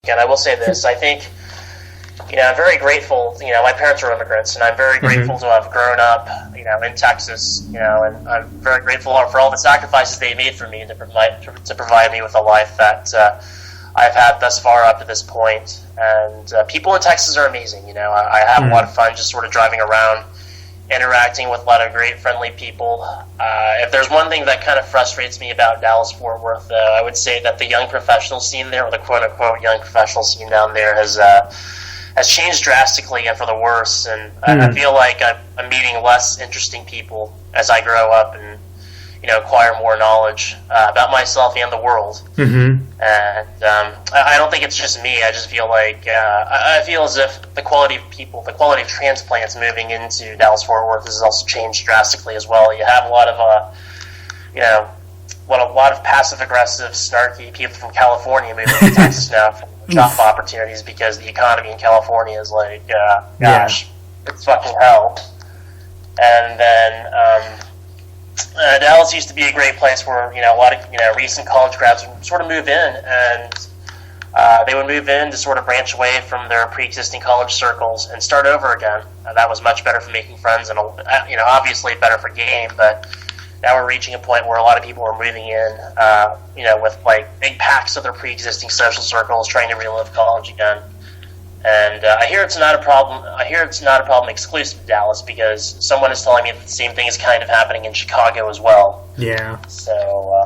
And I will say this, I think, I'm very grateful, my parents are immigrants, and I'm very grateful to have grown up, in Texas, and I'm very grateful for all the sacrifices they made for me to provide me with a life that I've had thus far up to this point. And people in Texas are amazing, I have a lot of fun just sort of driving around, interacting with a lot of great, friendly people. If there's one thing that kind of frustrates me about Dallas-Fort Worth, I would say that the young professional scene there, or the quote-unquote young professional scene down there, has changed drastically and for the worse. And I feel like I'm meeting less interesting people as I grow up and, acquire more knowledge about myself and the world. And I don't think it's just me. I just feel like I feel as if the quality of people, the quality of transplants moving into Dallas-Fort Worth has also changed drastically as well. You have a lot of a lot of passive-aggressive, snarky people from California moving to Texas now for job opportunities because the economy in California is like, it's fucking hell. And then Dallas used to be a great place where a lot of recent college grads would sort of move in, and they would move in to sort of branch away from their pre-existing college circles and start over again. That was much better for making friends and obviously better for game, but now we're reaching a point where a lot of people are moving in, with like big packs of their pre-existing social circles, trying to relive college again. And I hear it's not a problem. I hear it's not a problem exclusive to Dallas because someone is telling me that the same thing is kind of happening in Chicago as well. Yeah. So,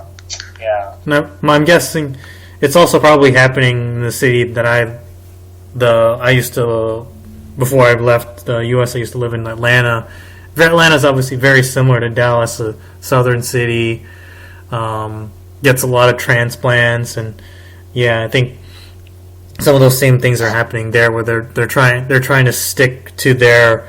yeah. No, I'm guessing it's also probably happening in the city that I used to, before I left the U.S., I used to live in Atlanta. Atlanta is obviously very similar to Dallas, a southern city, gets a lot of transplants, and I think some of those same things are happening there, where they're trying to stick to their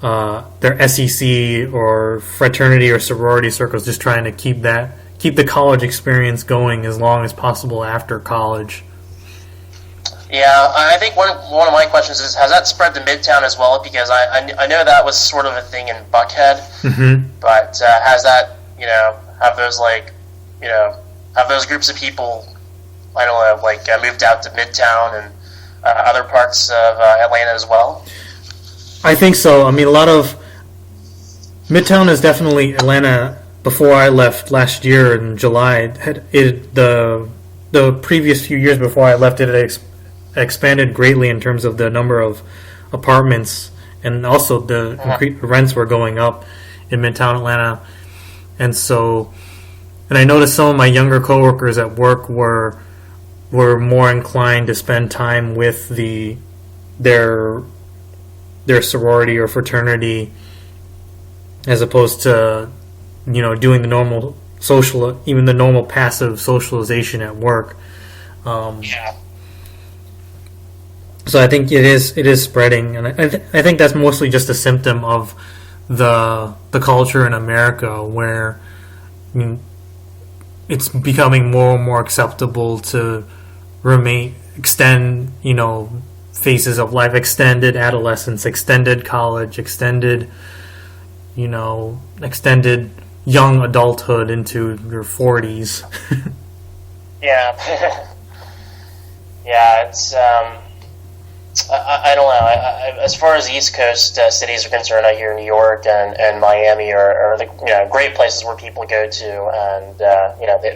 SEC or fraternity or sorority circles, just trying to keep the college experience going as long as possible after college. Yeah, I think one of my questions is, has that spread to Midtown as well? Because I know that was sort of a thing in Buckhead, but has that, have those groups of people, I don't know, moved out to Midtown and other parts of Atlanta as well? I think so. I mean, a lot of Midtown is definitely Atlanta. Before I left last year in July, the previous few years before I left, it had expanded greatly in terms of the number of apartments, and also the rents were going up in Midtown Atlanta. And I noticed some of my younger coworkers at work were more inclined to spend time with their sorority or fraternity as opposed to doing the normal even the normal passive socialization at work. So I think it is spreading, and I think that's mostly just a symptom of the culture in America, where it's becoming more and more acceptable to extend phases of life, extended adolescence, extended college, extended young adulthood into your 40s. Yeah. Yeah, it's I don't know. As far as East Coast cities are concerned, I hear New York and Miami are the great places where people go to, and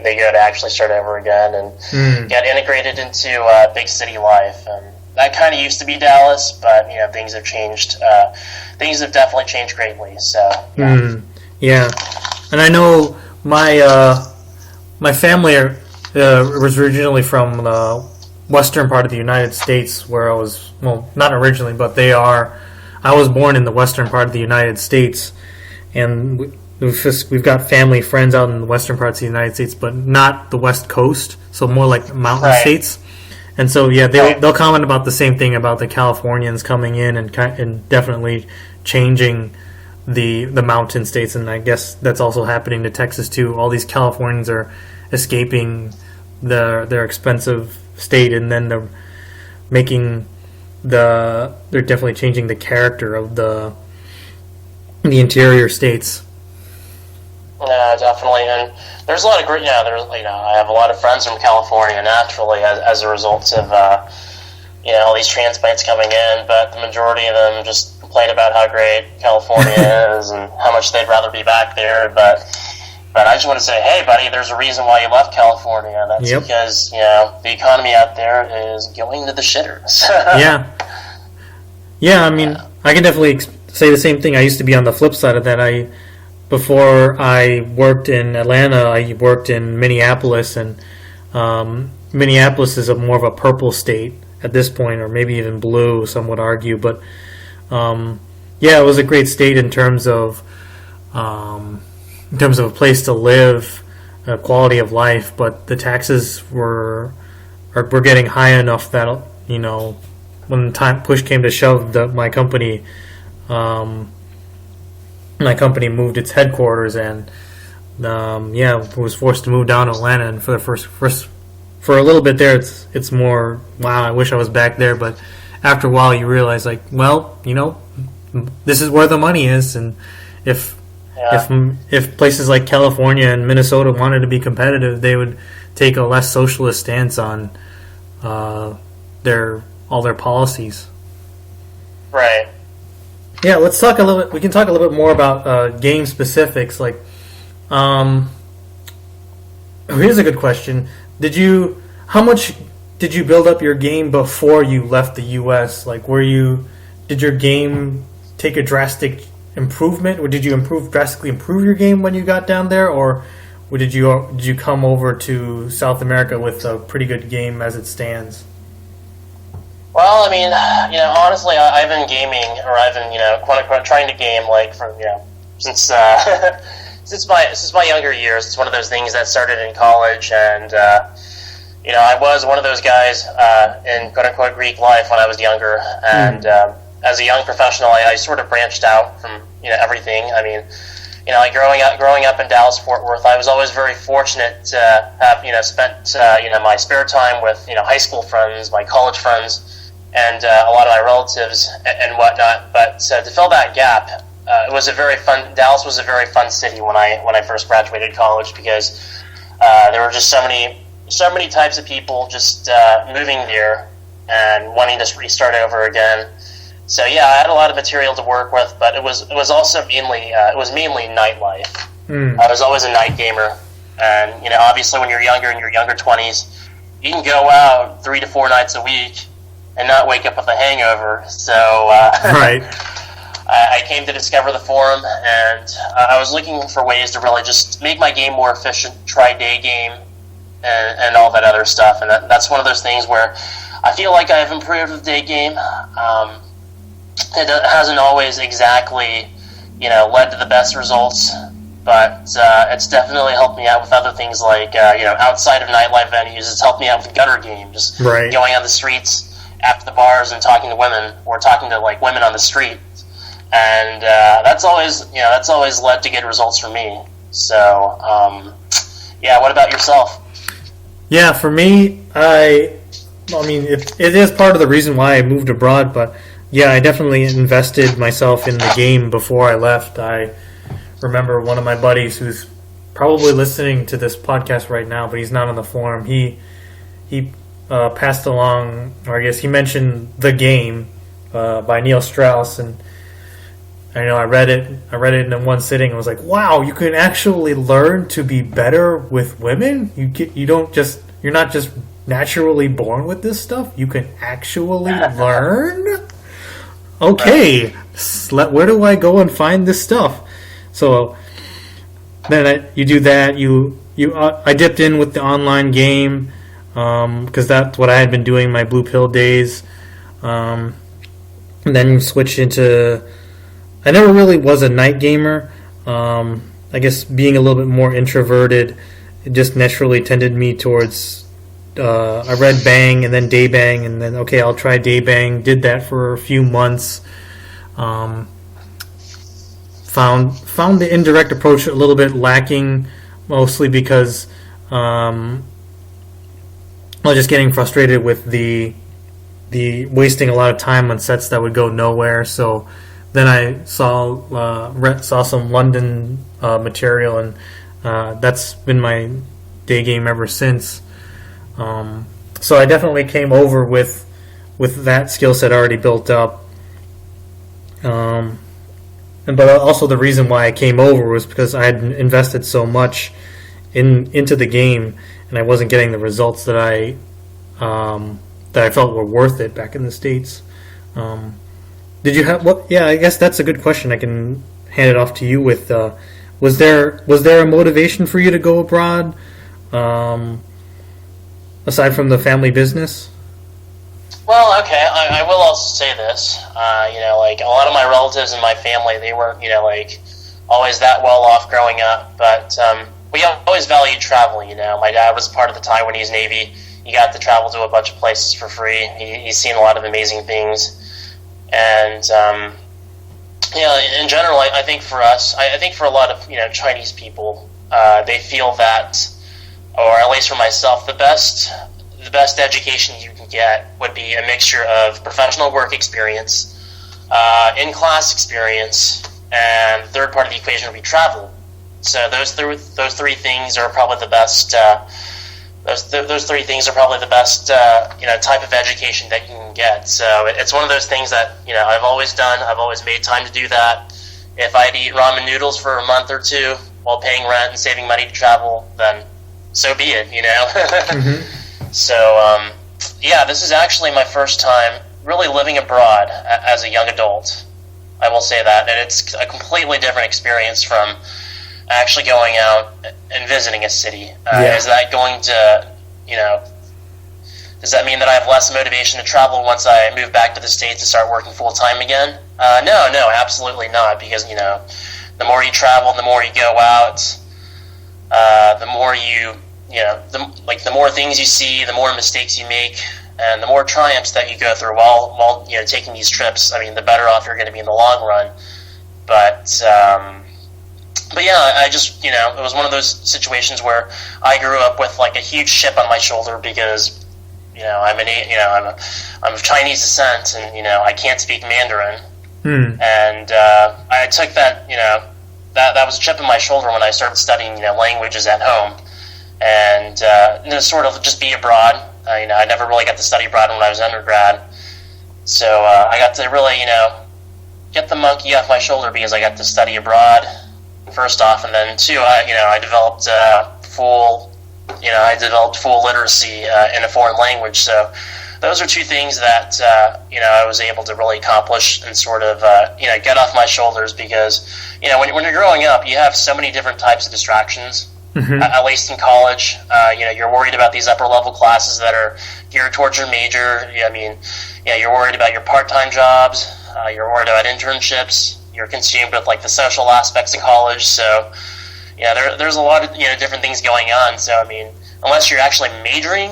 they go to actually start over again and get integrated into big city life. And that kind of used to be Dallas, but things have changed. Things have definitely changed greatly. So yeah, and I know my family was originally from the western part of the United States, where I was, well, not originally, but I was born in the western part of the United States, and we've got family, friends out in the western parts of the United States, but not the West Coast, so more like mountain states. And so, they'll comment about the same thing about the Californians coming in and definitely changing the mountain states, and I guess that's also happening to Texas too. All these Californians are escaping their expensive state, and then they're definitely changing the character of the interior states. Yeah, definitely. And there's a lot of great. Yeah, there's I have a lot of friends from California naturally as a result of all these transplants coming in. But the majority of them just complain about how great California is and how much they'd rather be back there. But I just want to say, hey, buddy, there's a reason why you left California. That's because the economy out there is going to the shitters. Yeah. I mean, I can definitely say the same thing. I used to be on the flip side of that. Before I worked in Atlanta, I worked in Minneapolis, and Minneapolis is more of a purple state at this point, or maybe even blue, some would argue. But it was a great state in terms of a place to live, quality of life. But the taxes were getting high enough that when push came to shove, my company moved its headquarters, and was forced to move down to Atlanta. And for the for a little bit there, it's more, wow, I wish I was back there. But after a while, you realize, this is where the money is, and if places like California and Minnesota wanted to be competitive, they would take a less socialist stance on all their policies. Right. Yeah, let's talk a little bit. We can talk a little bit more about game specifics. Here's a good question. How much did you build up your game before you left the U.S.? Did your game take a drastic improvement, or did you drastically improve your game when you got down there, or did you come over to South America with a pretty good game as it stands? Well, I mean, honestly, I've been gaming, or I've been, quote unquote, trying to game since since my younger years. It's one of those things that started in college, and I was one of those guys in quote unquote Greek life when I was younger, and as a young professional, I sort of branched out from everything. I mean, growing up in Dallas Fort Worth, I was always very fortunate to have spent my spare time with high school friends, my college friends, and a lot of my relatives and whatnot. But to fill that gap, it was Dallas was a very fun city when I first graduated college, because there were just so many types of people just moving there and wanting to restart over again. So I had a lot of material to work with, but it was also mainly nightlife. I was always a night gamer, and obviously when you're younger, in your younger 20s, you can go out 3 to 4 nights a week and not wake up with a hangover. So right. I came to discover the forum, and I was looking for ways to really just make my game more efficient, try day game, and all that other stuff. And that's one of those things where I feel like I've improved with day game. It hasn't always exactly, led to the best results, but it's definitely helped me out with other things like, outside of nightlife venues. It's helped me out with gutter game, just right. Going on the streets after the bars and talking to women, or talking to women on the street, and that's always led to good results for me. So, what about yourself? Yeah, for me, I mean, it is part of the reason why I moved abroad, but yeah, I definitely invested myself in the game before I left. I remember one of my buddies who's probably listening to this podcast right now, but he's not on the forum. He passed along, or I guess he mentioned The Game by Neil Strauss, and I read it in one sitting. I was like, wow, you can actually learn to be better with women. You're not just naturally born with this stuff. You can actually learn. Okay, where do I go and find this stuff? So then you do that. I dipped in with the online game because that's what I had been doing my blue pill days. And then switched into. I never really was a night gamer. I guess being a little bit more introverted, it just naturally tended me towards. I read Bang and then Day Bang, and then okay, I'll try Day Bang. Did that for a few months. Found the indirect approach a little bit lacking, mostly because I was just getting frustrated with the wasting a lot of time on sets that would go nowhere. So then I saw some London material, and That's been my day game ever since. So I definitely came over with that skill set already built up. But also the reason why I came over was because I had invested so much into the game, and I wasn't getting the results that I felt were worth it back in the States. Did you have what? Yeah, I guess that's a good question. I can hand it off to you with. Was there a motivation for you to go abroad, aside from the family business? Well, okay, I will also say this. Like a lot of my relatives and my family, they weren't, like always that well off growing up, but we always valued travel. My dad was part of the Taiwanese Navy. He got to travel to a bunch of places for free. He's seen a lot of amazing things, and in general, I think for us, I think for a lot of Chinese people, they feel that, or at least for myself, the best education you can get would be a mixture of professional work experience, in-class experience, and the third part of the equation would be travel. So those three things are probably the best. Those three things are probably the best type of education that you can get. So it's one of those things that I've always done. I've always made time to do that. If I'd eat ramen noodles for a month or two while paying rent and saving money to travel, then so be it. Mm-hmm. So, this is actually my first time really living abroad as a young adult. I will say that. And it's a completely different experience from actually going out and visiting a city. Is that going to, does that mean that I have less motivation to travel once I move back to the States and start working full-time again? No, absolutely not. Because, the more you travel, the more you go out, the more the more things you see, the more mistakes you make, and the more triumphs that you go through while taking these trips. I mean, the better off you're going to be in the long run. But I just it was one of those situations where I grew up with like a huge chip on my shoulder because I'm of Chinese descent and I can't speak Mandarin, and I took that that was a chip on my shoulder when I started studying languages at home. And sort of just be abroad. I never really got to study abroad when I was undergrad, so I got to really get the monkey off my shoulder because I got to study abroad first off, and then two, I developed full literacy in a foreign language. So those are two things that I was able to really accomplish and sort of get off my shoulders because when you're growing up, you have so many different types of distractions. Mm-hmm. At least in college, you're worried about these upper level classes that are geared towards your major. You're worried about your part-time jobs. You're worried about internships. You're consumed with like the social aspects of college. So, there's a lot of different things going on. So, unless you're actually majoring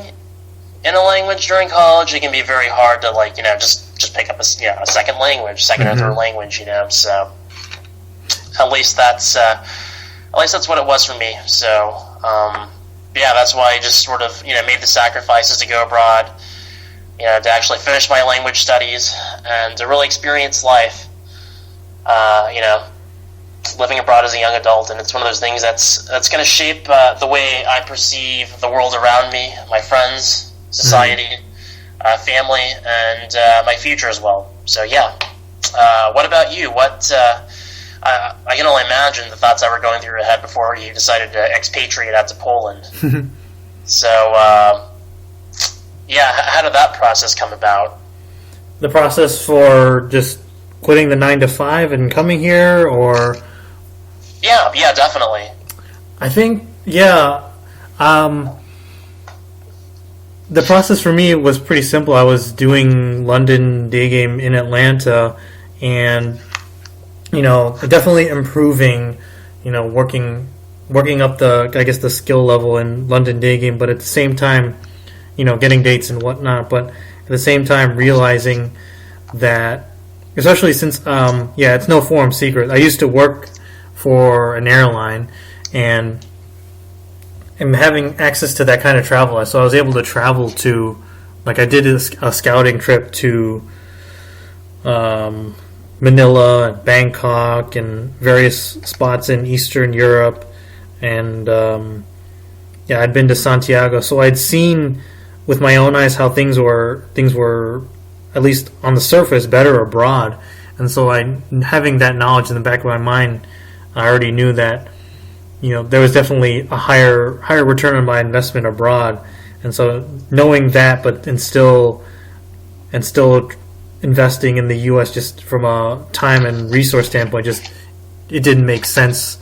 in a language during college, it can be very hard to just pick up a second language, second or third language. So, at least that's what it was for me. So, that's why I just sort of, made the sacrifices to go abroad, to actually finish my language studies and to really experience life, living abroad as a young adult. And it's one of those things that's going to shape the way I perceive the world around me, my friends, society, family, and my future as well. So, what about you? I can only imagine the thoughts that were going through your head before you decided to expatriate out to Poland. So, how did that process come about? The process for just quitting the 9-to-5 and coming here, or? Yeah, definitely. I think, the process for me was pretty simple. I was doing London day game in Atlanta, and definitely improving, working up the skill level in London day game, but at the same time, getting dates and whatnot, but at the same time realizing that, especially since, it's no forum secret, I used to work for an airline, and I'm having access to that kind of travel, so I was able to travel to, I did a scouting trip to, Manila and Bangkok and various spots in Eastern Europe, and I'd been to Santiago, so I'd seen with my own eyes how things were at least on the surface better abroad, and so having that knowledge in the back of my mind, I already knew that there was definitely a higher return on my investment abroad, and so knowing that, and still investing in the U.S. just from a time and resource standpoint, it didn't make sense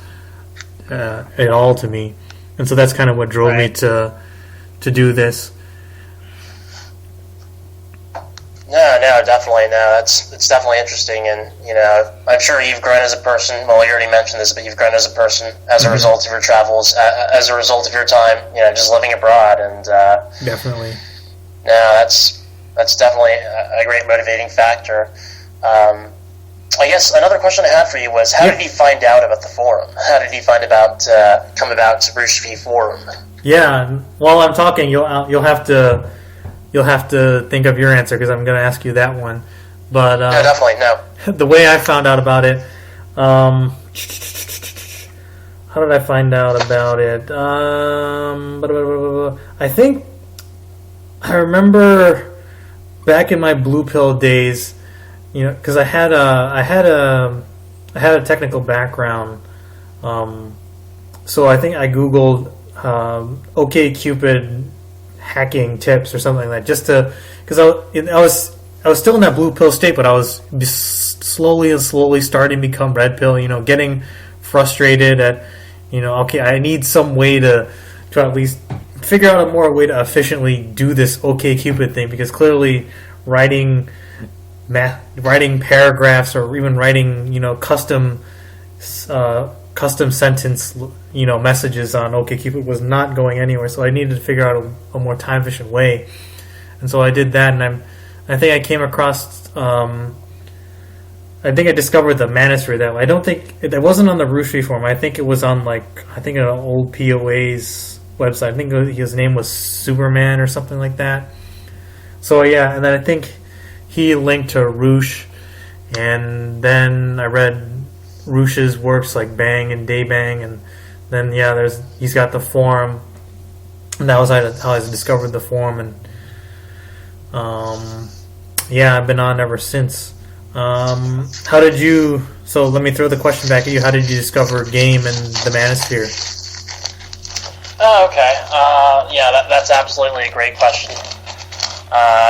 at all to me, and so that's kind of what drove me to do this. No, definitely. No, it's definitely interesting, and I'm sure you've grown as a person. Well, you already mentioned this, but you've grown as a person as a result of your travels, as a result of your time, just living abroad, and definitely. No, that's definitely a great motivating factor. I guess another question I had for you was, how did you find out about the forum? How did you come about to Roosh V Forum? Yeah, while I'm talking, you'll have to think of your answer because I'm going to ask you that one. But no, definitely no. The way I found out about it, how did I find out about it? I think I remember back in my blue pill days, because I had a technical background, so I think I Googled okcupid hacking tips or something like that, just because I was still in that blue pill state, but I was slowly starting to become red pill. Getting frustrated at okay, I need some way to at least figure out a more way to efficiently do this okcupid thing, because clearly writing paragraphs or even writing custom sentence messages on okcupid was not going anywhere, so I needed to figure out a more time efficient way, and so I did that, and I think I came across I think I discovered the manosphere that way. I don't think it wasn't on the Roosh V Forum. I think it was on an old POA's website. I think his name was Superman or something like that. So yeah, and then I think he linked to Roosh, and then I read Roosh's works like Bang and Day Bang, and then he's got the forum, and that was how I discovered the forum, and I've been on ever since. How did you? So let me throw the question back at you. How did you discover game and the manosphere? Oh, okay. That's absolutely a great question.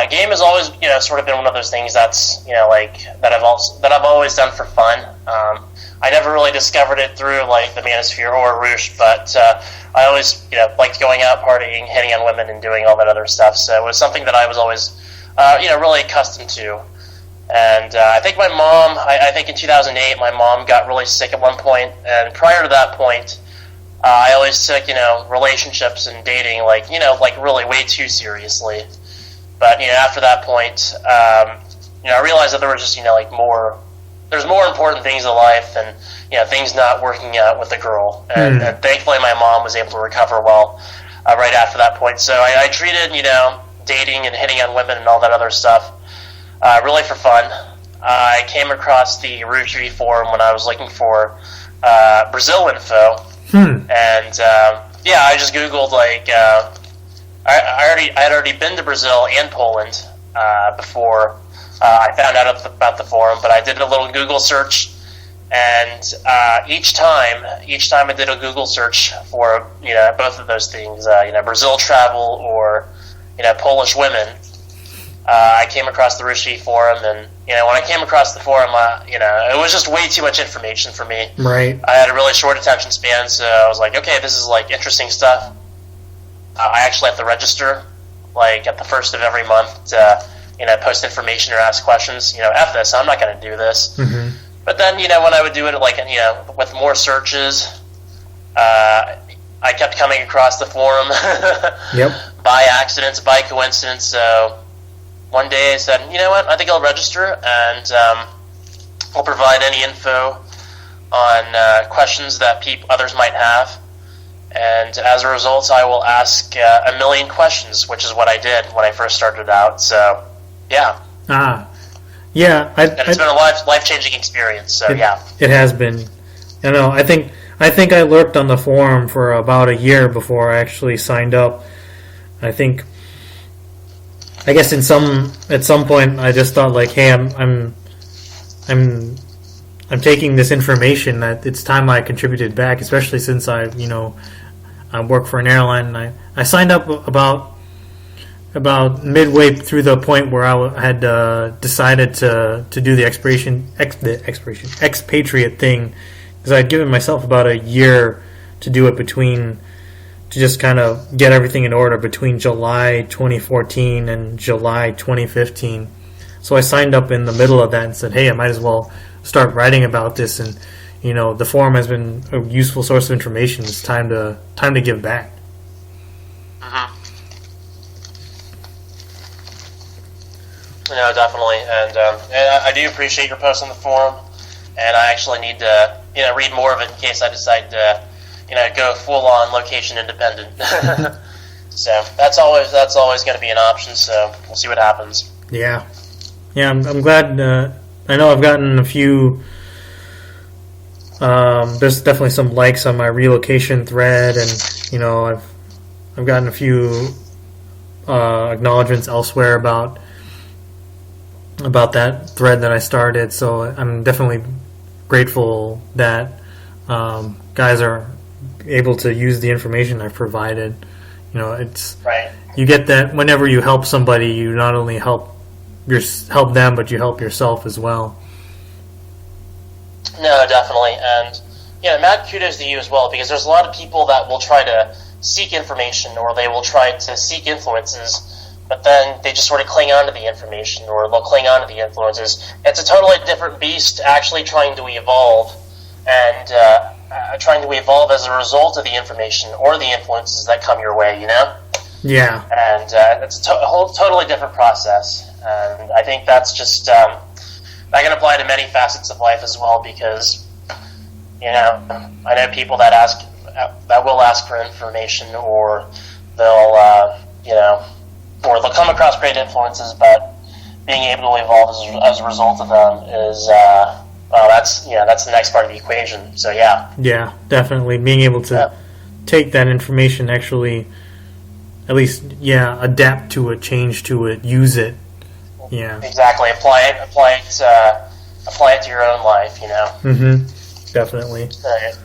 Game has always, sort of been one of those things that's, that I've always done for fun. I never really discovered it through the manosphere or Roosh, but I always, liked going out partying, hitting on women, and doing all that other stuff. So it was something that I was always, really accustomed to. And I think my mom, I think in 2008, my mom got really sick at one point, and prior to that point, I always took, relationships and dating, really way too seriously. But, after that point, I realized that there were just, there's more important things in life than, things not working out with a girl. And thankfully my mom was able to recover well right after that point. So I treated, dating and hitting on women and all that other stuff really for fun. I came across the Roosh V Forum when I was looking for Brazil info. And, I just Googled, I had already been to Brazil and Poland before I found out about the forum, but I did a little Google search, and each time I did a Google search for both of those things, Brazil travel or Polish women, I came across the Roosh V Forum, and when I came across the forum, it was just way too much information for me. Right. I had a really short attention span, so I was like, okay, this is interesting stuff. I actually have to register at the first of every month to post information or ask questions. F this, I'm not going to do this. Mm-hmm. But then when I would do it with more searches, I kept coming across the forum. Yep. By accident, by coincidence. So one day I said, you know what, I think I'll register, and I'll provide any info on questions that others might have. And as a result, I will ask a million questions, which is what I did when I first started out. So, yeah. Yeah. And it's been a life-changing experience, so yeah. It has been. I think I think I lurked on the forum for about a year before I actually signed up. I guess at some point I just thought like, hey, I'm taking this information that it's time I contributed back, especially since I work for an airline, and I signed up about midway through the point where I had decided to do the expatriate thing, because I'd given myself about a year to do it to just kind of get everything in order between July 2014 and July 2015. So I signed up in the middle of that and said, hey, I might as well start writing about this, and the forum has been a useful source of information. It's time to give back. No, definitely, and I do appreciate your post on the forum, and I actually need to read more of it in case I decide to go full on location independent. So that's always going to be an option. So we'll see what happens. Yeah. I'm glad. I know I've gotten a few. There's definitely some likes on my relocation thread, and I've gotten a few acknowledgments elsewhere about that thread that I started. So I'm definitely grateful that guys are able to use the information I've provided. It's right. You get that whenever you help somebody, you not only help them, but you help yourself as well. No, definitely, and mad kudos to you as well, because there's a lot of people that will try to seek information, or they will try to seek influences, but then they just sort of cling on to the information, or they'll cling on to the influences. It's a totally different beast actually trying to evolve, and trying to evolve as a result of the information or the influences that come your way, Yeah. And it's a whole totally different process, and I think that's just that can apply to many facets of life as well, because I know people that will ask for information, or they'll or they'll come across great influences, but being able to evolve as a result of them is that's the next part of the equation. So yeah, definitely being able to take that information, actually at least adapt to it, change to it, use it. Yeah, exactly. Apply it to your own life. Mm-hmm. Definitely. Right.